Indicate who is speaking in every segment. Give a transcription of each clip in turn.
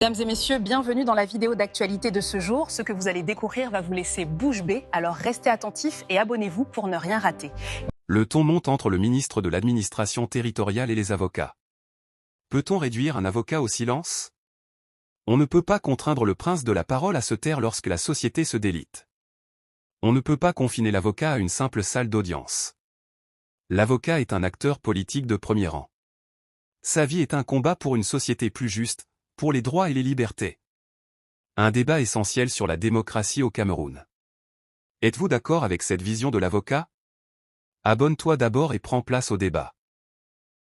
Speaker 1: Mesdames et messieurs, bienvenue dans la vidéo d'actualité de ce jour. Ce que vous allez découvrir va vous laisser bouche bée, alors restez attentifs et abonnez-vous pour ne rien rater.
Speaker 2: Le ton monte entre le ministre de l'administration territoriale et les avocats. Peut-on réduire un avocat au silence? On ne peut pas contraindre le prince de la parole à se taire lorsque la société se délite. On ne peut pas confiner l'avocat à une simple salle d'audience. L'avocat est un acteur politique de premier rang. Sa vie est un combat pour une société plus juste, pour les droits et les libertés. Un débat essentiel sur la démocratie au Cameroun. Êtes-vous d'accord avec cette vision de l'avocat? Abonne-toi d'abord et prends place au débat.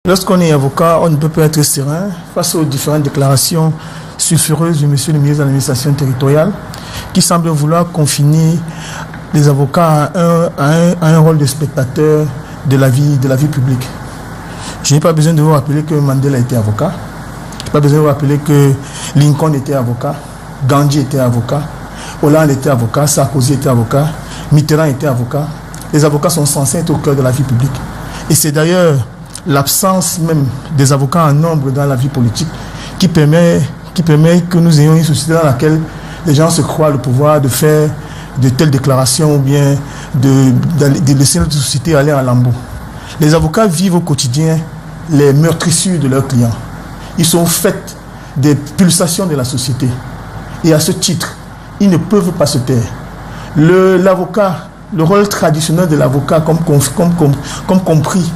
Speaker 3: Lorsqu'on est avocat, on ne peut pas être serein face aux différentes déclarations sulfureuses du monsieur le ministre de l'administration territoriale qui semble vouloir confiner les avocats à un rôle de spectateur de la vie publique. Je n'ai pas besoin de vous rappeler que Mandela était avocat. Je n'ai pas besoin de vous rappeler que Lincoln était avocat, Gandhi était avocat, Hollande était avocat, Sarkozy était avocat, Mitterrand était avocat. Les avocats sont censés être au cœur de la vie publique. Et c'est d'ailleurs l'absence même des avocats en nombre dans la vie politique qui permet que nous ayons une société dans laquelle les gens se croient le pouvoir de faire de telles déclarations ou bien de laisser notre société aller en lambeaux. Les avocats vivent au quotidien les meurtrissures de leurs clients. Ils sont faits des pulsations de la société. Et à ce titre, ils ne peuvent pas se taire. L'avocat, le rôle traditionnel de l'avocat, comme compris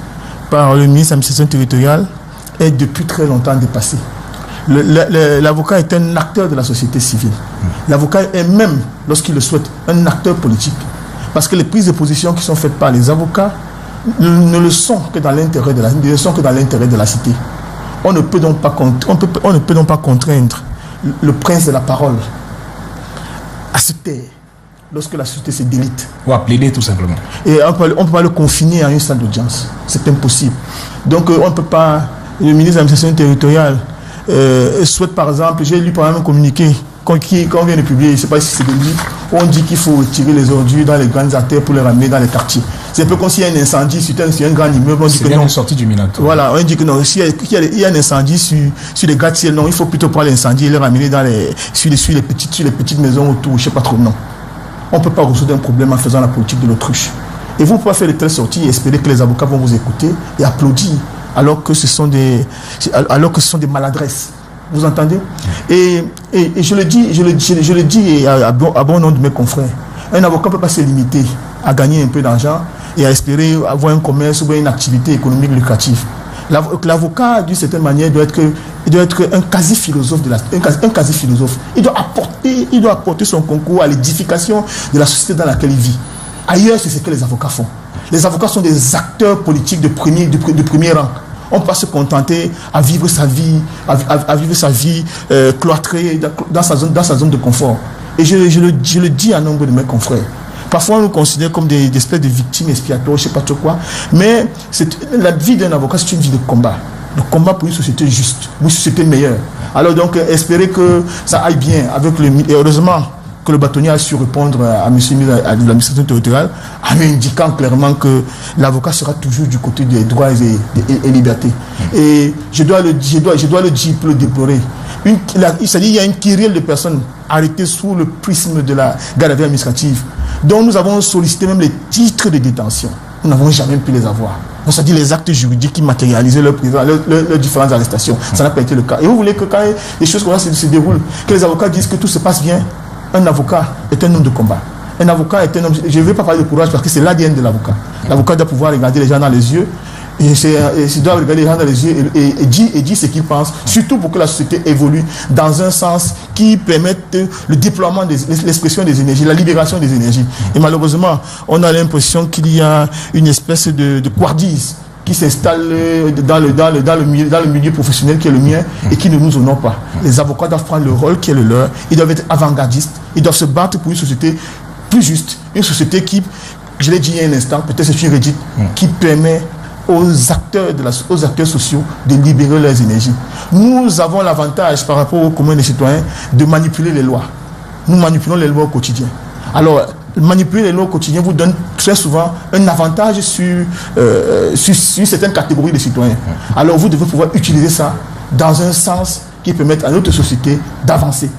Speaker 3: par le ministre de l'administration territoriale, est depuis très longtemps dépassé. L'avocat est un acteur de la société civile. L'avocat est même, lorsqu'il le souhaite, un acteur politique. Parce que les prises de position qui sont faites par les avocats ne le sont que dans l'intérêt de la cité. On ne peut donc pas contraindre le prince de la parole à se taire lorsque la société se délite.
Speaker 4: Ou à plaider tout simplement.
Speaker 3: Et on ne peut pas le confiner à une salle d'audience. C'est impossible. Donc on ne peut pas... Le ministre de l'administration territoriale souhaite par exemple... J'ai lu par exemple un communiqué qu'on vient de publier, je ne sais pas si c'est de lui, où on dit qu'il faut retirer les ordures dans les grandes artères pour les ramener dans les quartiers. C'est un peu comme s'il y a un incendie sur un grand immeuble.
Speaker 4: C'est bien une sortie du Minato.
Speaker 3: Voilà, on dit que non, s'il y a un incendie sur les gratte-ciel, non, il faut plutôt prendre l'incendie et le ramener sur les petites maisons autour, je ne sais pas trop, non. On ne peut pas résoudre un problème en faisant la politique de l'autruche. Et vous ne pouvez pas faire de telles sorties et espérer que les avocats vont vous écouter et applaudir alors que ce sont des maladresses. Vous entendez? Et je le dis à bon nom de mes confrères. Un avocat ne peut pas se limiter à gagner un peu d'argent et à espérer avoir un commerce ou une activité économique lucrative. L'avocat, d'une certaine manière, doit être un quasi-philosophe. Il doit apporter son concours à l'édification de la société dans laquelle il vit. Ailleurs, c'est ce que les avocats font. Les avocats sont des acteurs politiques de premier rang. On ne peut pas se contenter à vivre sa vie, cloîtrée dans sa zone de confort. Et je le dis à nombre de mes confrères. Parfois, on nous considère comme des espèces de victimes expiatoires, je ne sais pas trop quoi. Mais la vie d'un avocat, c'est une vie de combat. Le combat pour une société juste, une société meilleure. Alors donc, espérer que ça aille bien avec le... Et heureusement que le bâtonnier a su répondre à M. le ministre de l'administration territoriale en lui indiquant clairement que l'avocat sera toujours du côté des droits et libertés. Et je dois le dire pour le déplorer. Il y a une kyrielle de personnes arrêtées sous le prisme de la garde à vue administrative, dont nous avons sollicité même les titres de détention. Nous n'avons jamais pu les avoir. Donc, c'est-à-dire les actes juridiques qui matérialisaient leurs différentes arrestations. Ça n'a pas été le cas. Et vous voulez que quand les choses comme ça se déroulent, que les avocats disent que tout se passe bien. Un avocat est un homme de combat. Un avocat est un homme... Je ne vais pas parler de courage parce que c'est l'ADN de l'avocat. L'avocat doit pouvoir regarder les gens dans les yeux. Et il doit regarder les gens dans les yeux et dire ce qu'il pense. Surtout pour que la société évolue dans un sens qui permette le déploiement, l'expression des énergies, la libération des énergies. Et malheureusement, on a l'impression qu'il y a une espèce de couardise qui s'installe dans le milieu professionnel qui est le mien et qui ne nous honore pas. Les avocats doivent prendre le rôle qui est le leur. Ils doivent être avant-gardistes. Ils doivent se battre pour une société plus juste. Une société qui, je l'ai dit il y a un instant, peut-être c'est une rédite, qui permet aux acteurs sociaux de libérer leurs énergies. Nous avons l'avantage par rapport au commun des citoyens de manipuler les lois. Nous manipulons les lois au quotidien. Alors, manipuler les lois au quotidien vous donne très souvent un avantage sur certaines catégories de citoyens. Alors vous devez pouvoir utiliser ça dans un sens qui permettent à notre société d'avancer.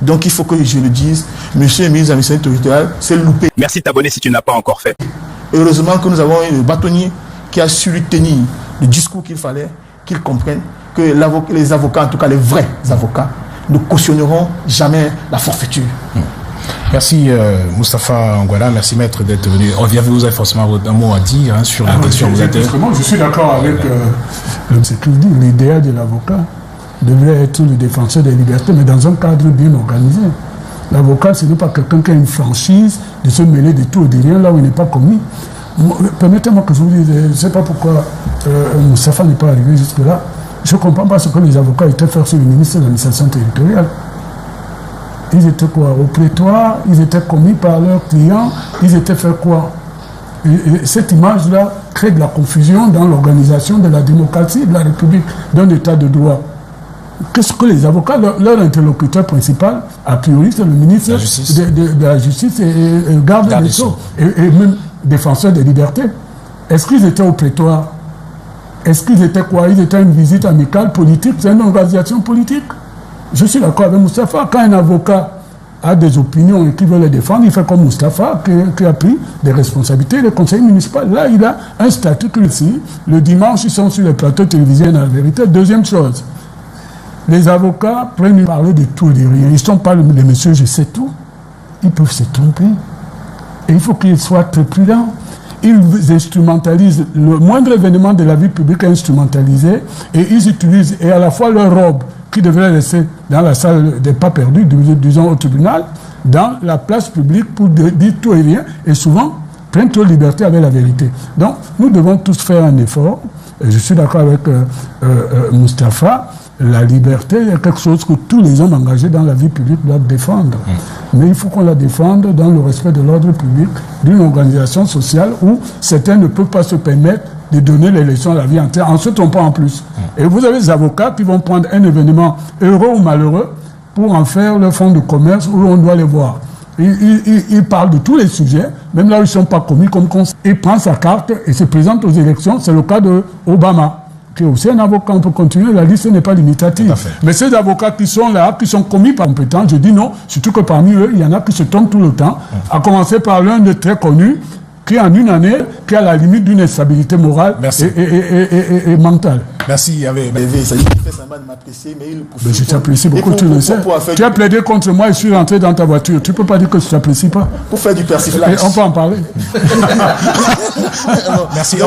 Speaker 3: Donc il faut que je le dise, monsieur le ministre de l'administration territoriale, c'est loupé.
Speaker 5: Merci de t'abonner si tu ne l'as pas encore fait.
Speaker 3: Heureusement que nous avons un bâtonnier qui a su lui tenir le discours qu'il fallait, qu'il comprenne que les avocats, en tout cas les vrais avocats, ne cautionneront jamais la forfaiture.
Speaker 4: Merci Moustapha Anguala, merci maître d'être venu. Vous avez forcément un mot à dire sur la question que vous êtes.
Speaker 6: Je suis d'accord avec ce qu'il dit. L'idéal de l'avocat devrait être le défenseur des libertés, mais dans un cadre bien organisé. L'avocat, ce n'est pas quelqu'un qui a une franchise de se mêler de tout et de rien là où il n'est pas commis. Permettez-moi que je vous dise, je ne sais pas pourquoi Moustapha n'est pas arrivé jusque-là. Je ne comprends pas ce que les avocats étaient faire sur le ministre de l'administration territoriale. Ils étaient quoi? Au prétoire, ils étaient commis par leurs clients, ils étaient fait quoi? Et cette image-là crée de la confusion dans l'organisation de la démocratie, de la République, d'un état de droit. Qu'est-ce que les avocats, leur interlocuteur principal, a priori, c'est le ministre de la Justice et garde des Sceaux, et même défenseur des libertés. Est-ce qu'ils étaient au prétoire? Est-ce qu'ils étaient quoi? Ils étaient une visite amicale politique, c'est une organisation politique. Je suis d'accord avec Moustapha. Quand un avocat a des opinions et qui veut les défendre, il fait comme Moustapha, qui a pris des responsabilités. Le conseil municipal, là, il a un statut ici. Le dimanche, ils sont sur les plateaux télévisés dans la vérité. Deuxième chose, les avocats prennent parler de tout et de rien. Ils ne sont pas les messieurs, je sais tout. Ils peuvent se tromper. Et il faut qu'ils soient très prudents. Ils instrumentalisent le moindre événement de la vie publique est instrumentalisé et ils utilisent et à la fois leur robe qui devrait rester dans la salle des pas perdus, disons au tribunal, dans la place publique pour dire tout et rien et souvent prennent trop de liberté avec la vérité. Donc nous devons tous faire un effort. Et je suis d'accord avec Moustapha. La liberté est quelque chose que tous les hommes engagés dans la vie publique doivent défendre. Mais il faut qu'on la défende dans le respect de l'ordre public, d'une organisation sociale où certains ne peuvent pas se permettre de donner les leçons à la vie entière en se trompant en plus. Et vous avez des avocats qui vont prendre un événement heureux ou malheureux pour en faire le fonds de commerce où on doit les voir. Il parle de tous les sujets, même là où ils ne sont pas commis comme conseil. Il prend sa carte et se présente aux élections. C'est le cas d'Obama, qui est aussi un avocat. On peut continuer, la liste n'est pas limitative. Mais ces avocats qui sont là, qui sont commis par compétence, je dis non, surtout que parmi eux, il y en a qui se trompent tout le temps, à commencer par l'un de très connu, qui en une année, qui a la limite d'une instabilité morale et mentale.
Speaker 4: Merci.
Speaker 3: Ça dit qu'il fait semblant de m'apprécier, mais il
Speaker 6: mais je t'apprécie beaucoup, tu le sais. Tu as plaidé contre moi et je suis rentré dans ta voiture. Tu ne peux pas dire que je ne t'apprécie pas.
Speaker 3: Pour faire du persiflage.
Speaker 6: On peut en parler.
Speaker 4: Merci.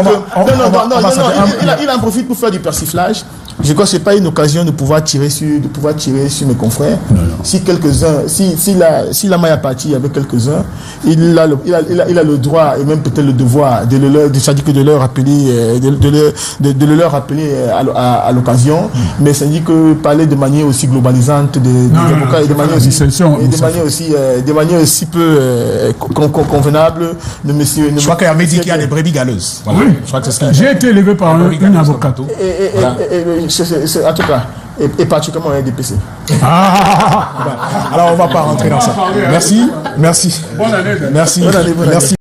Speaker 3: Il en profite pour faire du persiflage. Je crois que ce n'est pas une occasion de pouvoir tirer sur mes confrères. Si quelques-uns, si la maille à partir avec quelques-uns, il a le droit et même peut-être le devoir de leur rappeler, de leur rappeler à l'occasion. Mais ça dit que parler de manière aussi globalisante des avocats et de manière aussi peu convenable.
Speaker 4: Je crois qu'il y a dit qu'il y a des brebis galeuses. Voilà.
Speaker 6: Oui.
Speaker 4: Je crois que c'est
Speaker 6: j'ai été élevé par une avocate.
Speaker 3: En tout cas, et particulièrement un DPC.
Speaker 4: Alors on ne va pas rentrer dans ça. Merci.
Speaker 6: Bonne année.
Speaker 4: Merci.